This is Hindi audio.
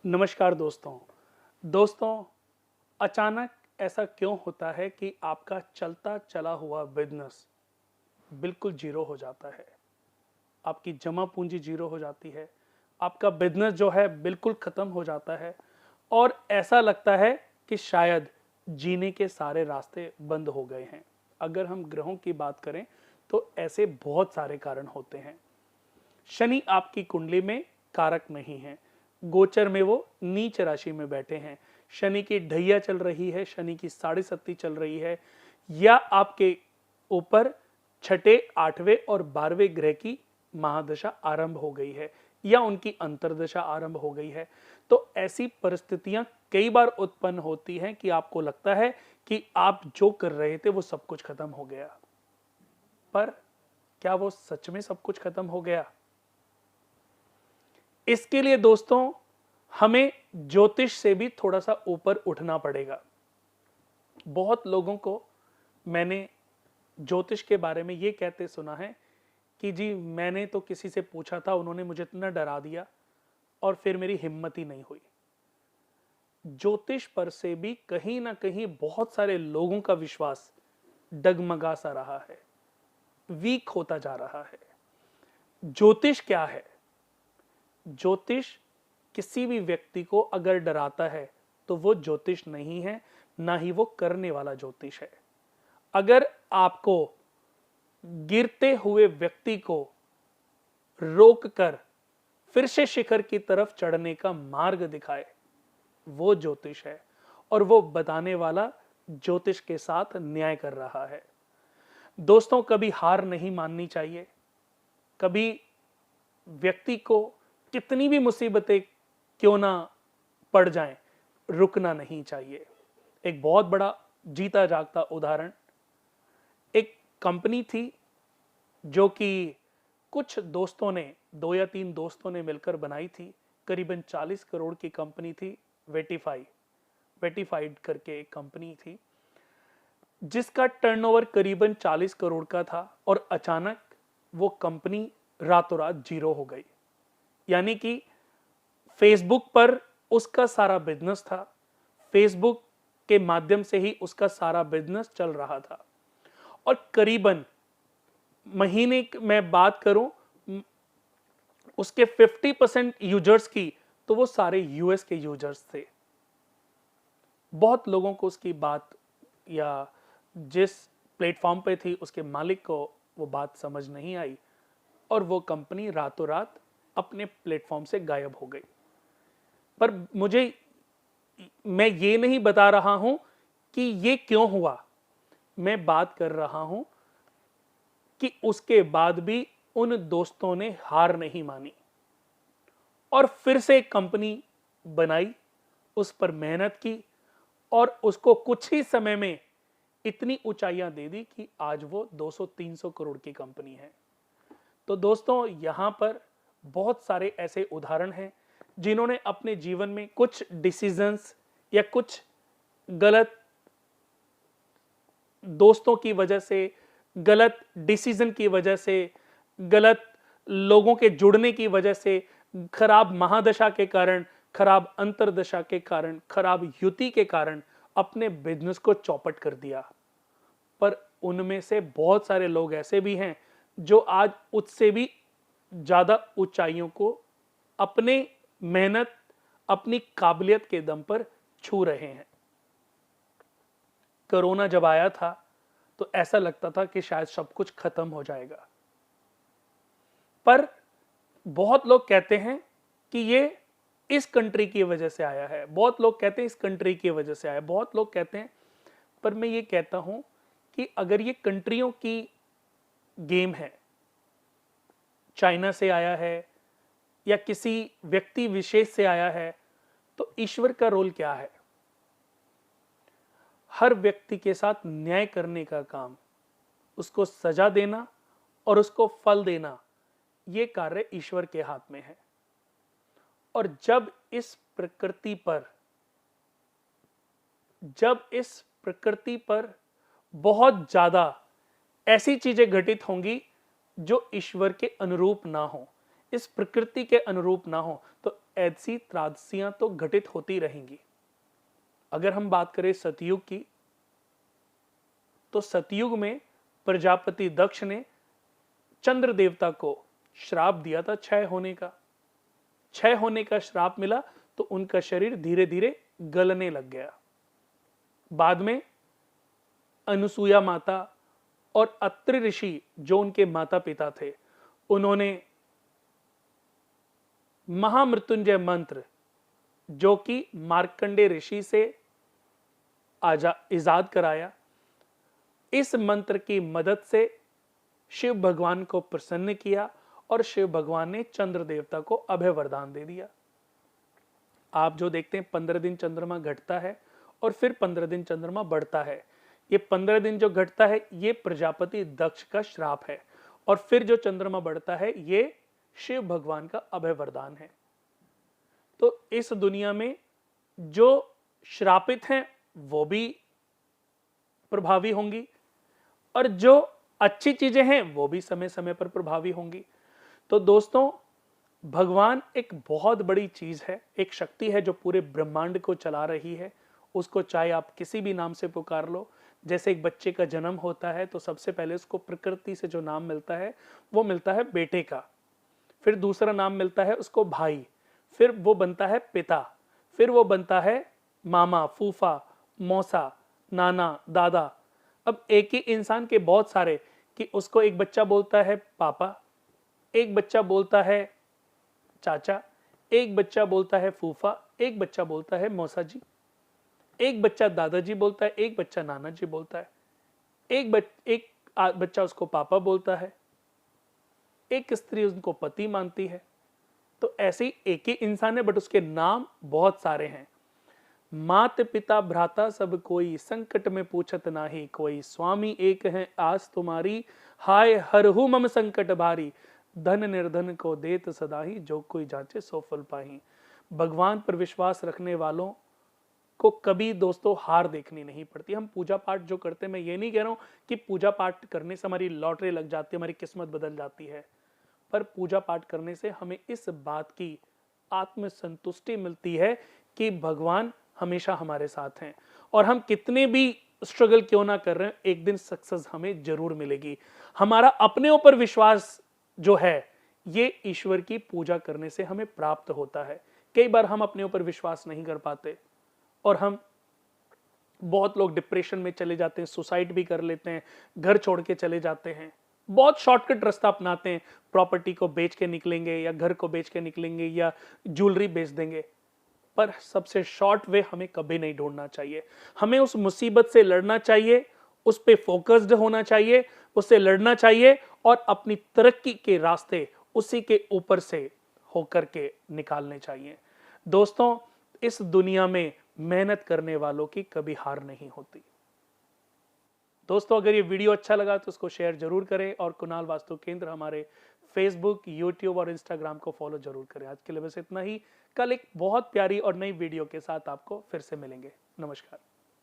नमस्कार दोस्तों अचानक ऐसा क्यों होता है कि आपका चलता चला हुआ बिजनेस बिल्कुल जीरो हो जाता है। आपकी जमा पूंजी जीरो हो जाती है। आपका बिजनेस जो है बिल्कुल खत्म हो जाता है और ऐसा लगता है कि शायद जीने के सारे रास्ते बंद हो गए हैं। अगर हम ग्रहों की बात करें तो ऐसे बहुत सारे कारण होते हैं। शनि आपकी कुंडली में कारक नहीं है। गोचर में वो नीच राशि में बैठे हैं। शनि की ढैया चल रही है, शनि की साढ़े सत्ती चल रही है, या आपके ऊपर छठे, आठवें और 12वें ग्रह की महादशा आरंभ हो गई है या उनकी अंतर्दशा आरंभ हो गई है। तो ऐसी परिस्थितियां कई बार उत्पन्न होती हैं कि आपको लगता है कि आप जो कर रहे थे वो सब कुछ खत्म हो गया। पर क्या वो सच में सब कुछ खत्म हो गया? इसके लिए दोस्तों हमें ज्योतिष से भी थोड़ा सा ऊपर उठना पड़ेगा। बहुत लोगों को मैंने ज्योतिष के बारे में ये कहते सुना है कि जी मैंने तो किसी से पूछा था, उन्होंने मुझे इतना डरा दिया और फिर मेरी हिम्मत ही नहीं हुई। ज्योतिष पर से भी कहीं ना कहीं बहुत सारे लोगों का विश्वास डगमगा सा रहा है, वीक होता जा रहा है। ज्योतिष क्या है? ज्योतिष किसी भी व्यक्ति को अगर डराता है तो वो ज्योतिष नहीं है, ना ही वो करने वाला ज्योतिष है। अगर आपको गिरते हुए व्यक्ति को रोककर फिर से शिखर की तरफ चढ़ने का मार्ग दिखाए, वो ज्योतिष है। और वो बताने वाला ज्योतिष के साथ न्याय कर रहा है। दोस्तों, कभी हार नहीं माननी चाहिए। कभी व्यक्ति को कितनी भी मुसीबतें क्यों ना पड़ जाएं, रुकना नहीं चाहिए। एक बहुत बड़ा जीता जागता उदाहरण, एक कंपनी थी जो कि कुछ दोस्तों ने, 2 या 3 दोस्तों ने मिलकर बनाई थी। करीबन 40 करोड़ की कंपनी थी। वेटिफाइड करके एक कंपनी थी जिसका टर्नओवर करीबन 40 करोड़ का था, और अचानक वो कंपनी रातों रात जीरो हो गई। यानी कि फेसबुक पर उसका सारा बिजनेस था, फेसबुक के माध्यम से ही उसका सारा बिजनेस चल रहा था, और करीबन महीने में बात करूं उसके 50% यूजर्स की, तो वो सारे यूएस के यूजर्स थे। बहुत लोगों को उसकी बात, या जिस प्लेटफॉर्म पे थी उसके मालिक को वो बात समझ नहीं आई, और वो कंपनी रातों रात अपने प्लेटफॉर्म से गायब हो गई। पर मैं ये नहीं बता रहा हूं कि ये क्यों हुआ। मैं बात कर रहा हूं कि उसके बाद भी उन दोस्तों ने हार नहीं मानी और फिर से एक कंपनी बनाई, उस पर मेहनत की, और उसको कुछ ही समय में इतनी ऊंचाइयां दे दी कि आज वो 200-300 करोड़ की कंपनी है। तो दोस्तों, यहां पर बहुत सारे ऐसे उदाहरण हैं जिन्होंने अपने जीवन में कुछ डिसीजंस या कुछ गलत दोस्तों की वजह से, गलत डिसीजन की वजह से, गलत लोगों के जुड़ने की वजह से, खराब महादशा के कारण, खराब अंतरदशा के कारण, खराब युति के कारण अपने बिजनेस को चौपट कर दिया। पर उनमें से बहुत सारे लोग ऐसे भी हैं जो आज उससे भी ज्यादा ऊंचाइयों को अपने मेहनत, अपनी काबिलियत के दम पर छू रहे हैं। कोरोना जब आया था तो ऐसा लगता था कि शायद सब कुछ खत्म हो जाएगा, पर बहुत लोग कहते हैं कि ये इस कंट्री की वजह से आया है, बहुत लोग कहते हैं इस कंट्री की वजह से आया, बहुत लोग कहते हैं। पर मैं ये कहता हूं कि अगर ये कंट्रियों की गेम है, चाइना से आया है या किसी व्यक्ति विशेष से आया है, तो ईश्वर का रोल क्या है? हर व्यक्ति के साथ न्याय करने का काम, उसको सजा देना और उसको फल देना, यह कार्य ईश्वर के हाथ में है। और जब इस प्रकृति पर बहुत ज्यादा ऐसी चीजें घटित होंगी जो ईश्वर के अनुरूप ना हो, इस प्रकृति के अनुरूप ना हो, तो ऐसी त्रासदियां तो घटित होती रहेंगी। अगर हम बात करें सतयुग की, तो सतयुग में प्रजापति दक्ष ने चंद्र देवता को श्राप दिया था क्षय होने का। क्षय होने का श्राप मिला तो उनका शरीर धीरे धीरे गलने लग गया। बाद में अनुसूया माता और अत्रि ऋषि जो उनके माता पिता थे, उन्होंने महामृत्युंजय मंत्र जो कि मार्कंडे ऋषि से इजाद कराया, इस मंत्र की मदद से शिव भगवान को प्रसन्न किया और शिव भगवान ने चंद्र देवता को अभय वरदान दे दिया। आप जो देखते हैं 15 दिन चंद्रमा घटता है और फिर 15 दिन चंद्रमा बढ़ता है, ये 15 दिन जो घटता है ये प्रजापति दक्ष का श्राप है, और फिर जो चंद्रमा बढ़ता है ये शिव भगवान का अभय वरदान है। तो इस दुनिया में जो श्रापित हैं वो भी प्रभावी होंगी, और जो अच्छी चीजें हैं वो भी समय समय पर प्रभावी होंगी। तो दोस्तों, भगवान एक बहुत बड़ी चीज है, एक शक्ति है जो पूरे ब्रह्मांड को चला रही है। उसको चाहे आप किसी भी नाम से पुकार लो। जैसे एक बच्चे का जन्म होता है तो सबसे पहले उसको प्रकृति से जो नाम मिलता है वो मिलता है बेटे का, फिर दूसरा नाम मिलता है उसको भाई, फिर वो बनता है पिता, फिर वो बनता है मामा, फूफा, मौसा, नाना, दादा। अब एक ही इंसान के बहुत सारे, कि उसको एक बच्चा बोलता है पापा, एक बच्चा बोलता है चाचा, एक बच्चा बोलता है फूफा, एक बच्चा बोलता है मौसा जी, एक बच्चा दादाजी बोलता है, एक बच्चा नाना जी बोलता है, एक बच्चा उसको पापा बोलता है, एक स्त्री उनको पति मानती है। तो ऐसे ही एक ही इंसान है बट उसके नाम बहुत सारे हैं। मात पिता भ्राता सब कोई, संकट में पूछत नाही कोई, स्वामी एक है आस तुम्हारी, हाय हरहु मम संकट भारी, धन निर्धन को देत सदाही, जो कोई जांचे सो फल पाही। भगवान पर विश्वास रखने वालों को कभी दोस्तों हार देखनी नहीं पड़ती। हम पूजा पाठ जो करते हैं, मैं ये नहीं कह रहा हूं कि पूजा पाठ करने से हमारी लॉटरी लग जाती है, हमारी किस्मत बदल जाती है, पर पूजा पाठ करने से हमें इस बात की आत्मसंतुष्टि मिलती है कि भगवान हमेशा हमारे साथ हैं, और हम कितने भी स्ट्रगल क्यों ना कर रहे हैं, एक दिन सक्सेस हमें जरूर मिलेगी। हमारा अपने ऊपर विश्वास जो है ये ईश्वर की पूजा करने से हमें प्राप्त होता है। कई बार हम अपने ऊपर विश्वास नहीं कर पाते और हम, बहुत लोग डिप्रेशन में चले जाते हैं, सुसाइड भी कर लेते हैं, घर छोड़ के चले जाते हैं, बहुत शॉर्टकट रास्ता अपनाते हैं, प्रॉपर्टी को बेच के निकलेंगे या घर को बेच के निकलेंगे या ज्वेलरी बेच देंगे। पर सबसे शॉर्ट वे हमें कभी नहीं ढूंढना चाहिए। हमें उस मुसीबत से लड़ना चाहिए, उस पे फोकस्ड होना चाहिए, उससे लड़ना चाहिए और अपनी तरक्की के रास्ते उसी के ऊपर से होकर के निकालने चाहिए। दोस्तों, इस दुनिया में मेहनत करने वालों की कभी हार नहीं होती। दोस्तों, अगर ये वीडियो अच्छा लगा तो उसको शेयर जरूर करें, और कुणाल वास्तु केंद्र हमारे फेसबुक, यूट्यूब और इंस्टाग्राम को फॉलो जरूर करें। आज के लिए बस इतना ही। कल एक बहुत प्यारी और नई वीडियो के साथ आपको फिर से मिलेंगे। नमस्कार।